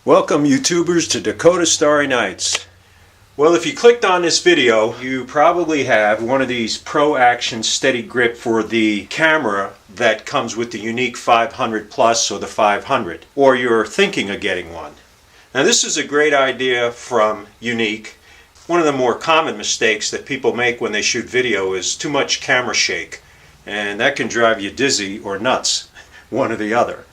Welcome YouTubers to Dakota Starry Nights. Well, if you clicked on this video, you probably have one of these Proaction Steadygrip for the camera that comes with the Yuneec 500 Plus or the 500, or you're thinking of getting one. Now this is a great idea from Yuneec. One of the more common mistakes that people make when they shoot video is too much camera shake, and that can drive you dizzy or nuts, one or the other.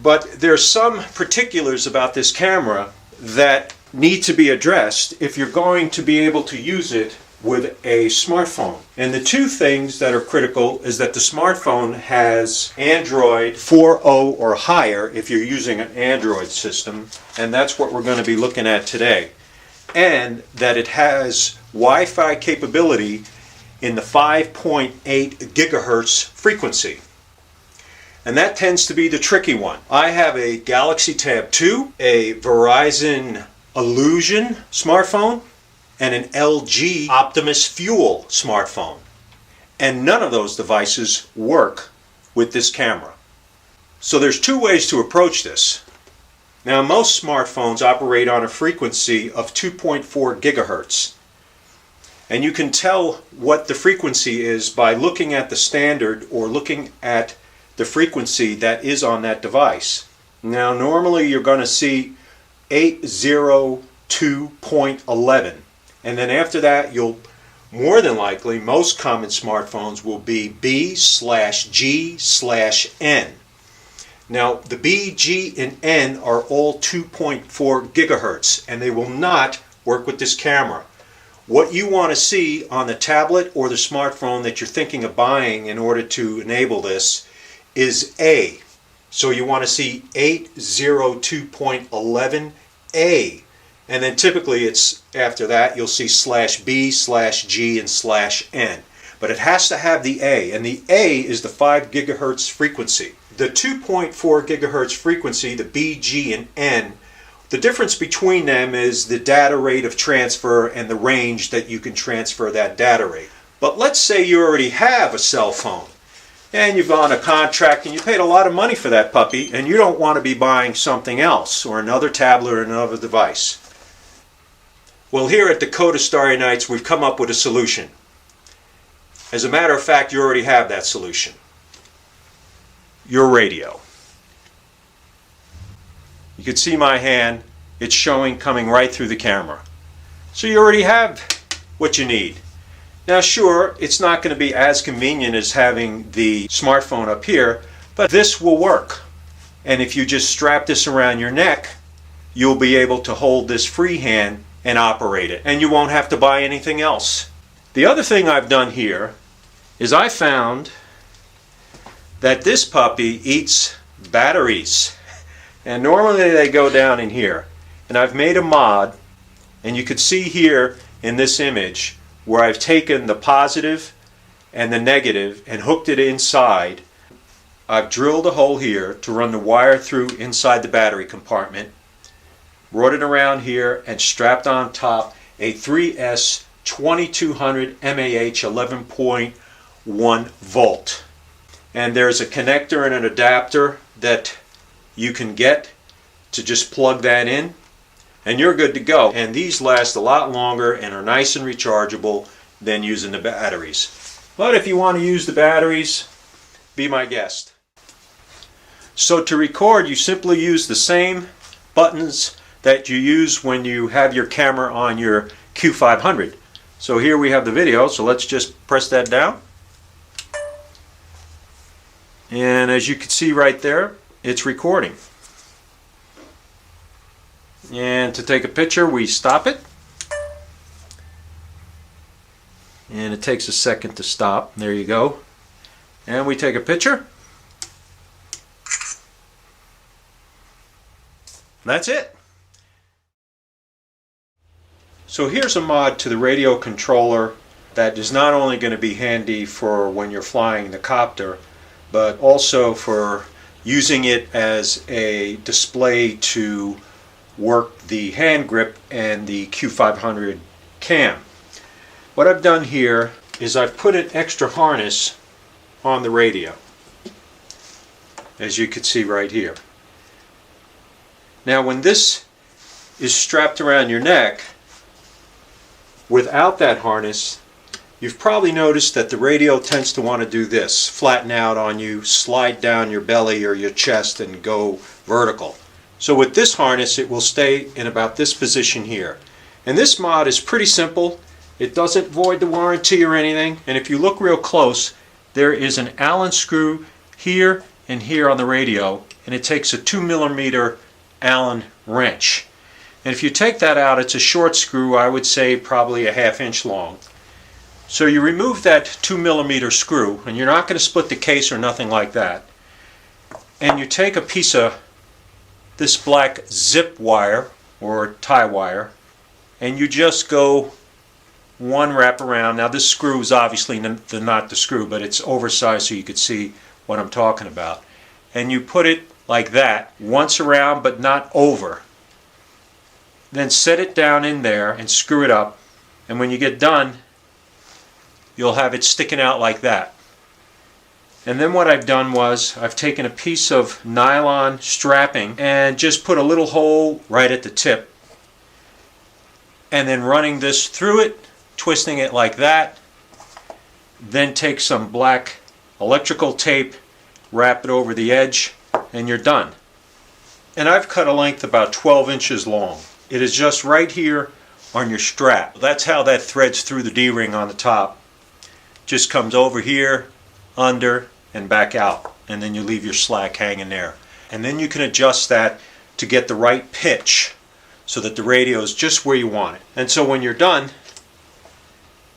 But there's some particulars about this camera that need to be addressed if you're going to be able to use it with a smartphone. And the two things that are critical is that the smartphone has Android 4.0 or higher if you're using an Android system, and that's what we're going to be looking at today. And that it has Wi-Fi capability in the 5.8 gigahertz frequency. And that tends to be the tricky one. I have a Galaxy Tab 2, a Verizon Illusion smartphone, and an LG Optimus Fuel smartphone. And none of those devices work with this camera. So there's two ways to approach this. Now most smartphones operate on a frequency of 2.4 gigahertz. And you can tell what the frequency is by looking at the standard or looking at the frequency that is on that device. Now normally you're going to see 802.11, and then after that you'll more than likely, most common smartphones will be B/G/N. Now the B, G, and N are all 2.4 gigahertz, and they will not work with this camera. What you want to see on the tablet or the smartphone that you're thinking of buying in order to enable this is A. So you want to see 802.11A, and then typically it's after that you'll see /B/G and /N, but it has to have the A, and the A is the 5 gigahertz frequency. The 2.4 gigahertz frequency, the B, G, and N, the difference between them is the data rate of transfer and the range that you can transfer that data rate. But let's say you already have a cell phone and you've gone a contract and you paid a lot of money for that puppy, and you don't want to be buying something else or another tablet or another device. Well, here at Dakota Starry Nights we've come up with a solution. As a matter of fact, you already have that solution. Your radio. You can see my hand, it's showing coming right through the camera. So you already have what you need. Now sure, it's not going to be as convenient as having the smartphone up here, but this will work. And if you just strap this around your neck, you'll be able to hold this freehand and operate it. And you won't have to buy anything else. The other thing I've done here is I found that this puppy eats batteries. And normally they go down in here. And I've made a mod, and you can see here in this image where I've taken the positive and the negative and hooked it inside. I've drilled a hole here to run the wire through inside the battery compartment, brought it around here, and strapped on top a 3S 2200 mAh 11.1 volt. And there's a connector and an adapter that you can get to just plug that in, and you're good to go. And these last a lot longer and are nice and rechargeable than using the batteries. But if you want to use the batteries, be my guest. So to record, you simply use the same buttons that you use when you have your camera on your Q500. So here we have the video, so let's just press that down. And as you can see right there, it's recording. And to take a picture, we stop it. And it takes a second to stop. There you go. And we take a picture. That's it. So here's a mod to the radio controller that is not only going to be handy for when you're flying the copter, but also for using it as a display to work the hand grip and the Q500 cam. What I've done here is I've put an extra harness on the radio, as you can see right here. Now when this is strapped around your neck without that harness, you've probably noticed that the radio tends to want to do this, flatten out on you, slide down your belly or your chest and go vertical. So with this harness it will stay in about this position here. And this mod is pretty simple. It doesn't void the warranty or anything, and if you look real close, there is an Allen screw here and here on the radio, and it takes a 2mm Allen wrench. And if you take that out, it's a short screw, I would say probably a 1/2 inch long. So you remove that 2mm screw, and you're not going to split the case or nothing like that. And you take a piece of this black zip wire or tie wire, and you just go one wrap around. Now this screw is obviously not the screw, but it's oversized so you could see what I'm talking about. And you put it like that, once around but not over. Then set it down in there and screw it up, and when you get done you'll have it sticking out like that. And then what I've done was I've taken a piece of nylon strapping and just put a little hole right at the tip, and then running this through it, twisting it like that, then take some black electrical tape, wrap it over the edge, and you're done. And I've cut a length about 12 inches long. It is just right here on your strap. That's how that threads through the D-ring on the top. Just comes over here, under, and back out, and then you leave your slack hanging there. And then you can adjust that to get the right pitch so that the radio is just where you want it. And so when you're done,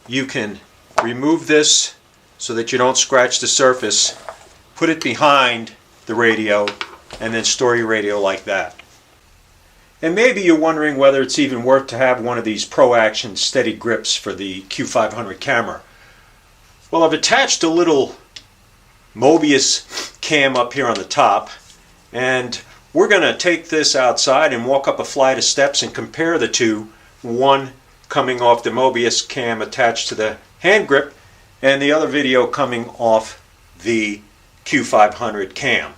you can remove this so that you don't scratch the surface, put it behind the radio, and then store your radio like that. And maybe you're wondering whether it's even worth to have one of these Proaction Steadygrips for the Q500 camera. Well, I've attached a little Mobius cam up here on the top, and we're going to take this outside and walk up a flight of steps and compare the two, one coming off the Mobius cam attached to the hand grip and the other video coming off the Q500 cam.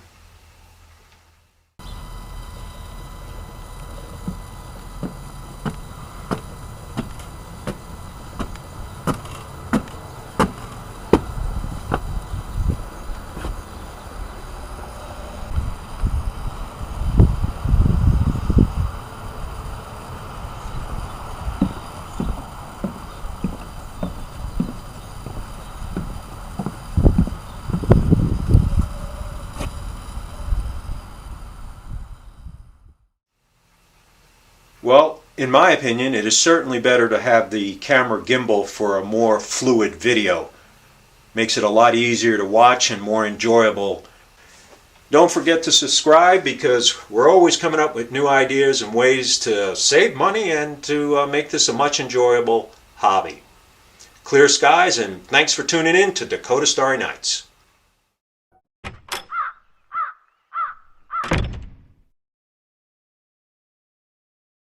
Well, in my opinion, it is certainly better to have the camera gimbal for a more fluid video. Makes it a lot easier to watch and more enjoyable. Don't forget to subscribe, because we're always coming up with new ideas and ways to save money and to make this a much enjoyable hobby. Clear skies, and thanks for tuning in to Dakota Starry Nights.